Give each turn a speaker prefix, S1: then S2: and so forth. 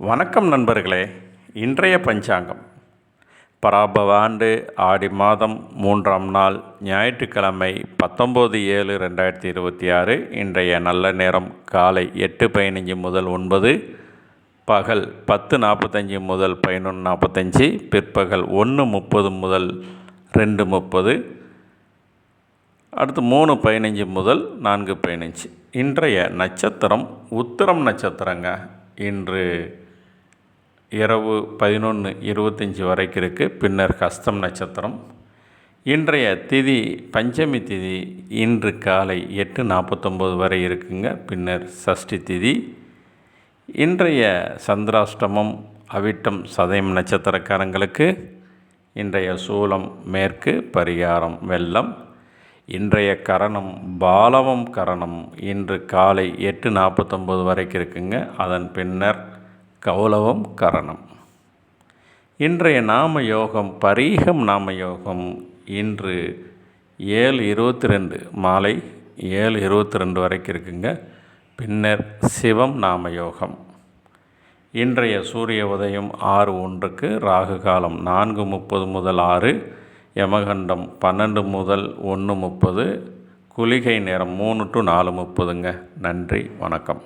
S1: வணக்கம் நண்பர்களே. இன்றைய பஞ்சாங்கம் பராபவ ஆண்டு ஆடி மாதம் 3ஆம் நாள் ஞாயிற்றுக்கிழமை 19/7/2026. இன்றைய நல்ல நேரம் காலை 8:15 முதல் 9, பகல் 10:45 முதல் 11:45, பிற்பகல் 1:30 முதல் 2:30, அடுத்து 3:15 முதல் 4:15. இன்றைய நட்சத்திரம் உத்திரம் நட்சத்திரங்க. இன்று இரவு 11:25 வரைக்கும் இருக்குது. பின்னர் ஹஸ்தம் நட்சத்திரம். இன்றைய திதி பஞ்சமி திதி. இன்று காலை 8:49 வரை இருக்குங்க. பின்னர் சஷ்டி திதி. இன்றைய சந்திராஷ்டமம் அவிட்டம் சதயம் நட்சத்திரக்காரங்களுக்கு. இன்றைய சூலம் மேற்கு, பரிகாரம் வெள்ளம். இன்றைய கரணம் பாலவம் கரணம். இன்று காலை 8:49 வரைக்கும் இருக்குங்க. அதன் பின்னர் கௌலவம் கரணம். இன்றைய நாம யோகம் பரீகம் நாம யோகம். இன்று 7:22 மாலை 7:22 வரைக்கும் இருக்குங்க. பின்னர் சிவம் நாம யோகம். இன்றைய சூரிய உதயம் 6:01, ராகு காலம் 4:30 முதல் 6, யமகண்டம் 12 முதல் 1:30, குளிகை நேரம் 3 to 4:30ங்க. நன்றி, வணக்கம்.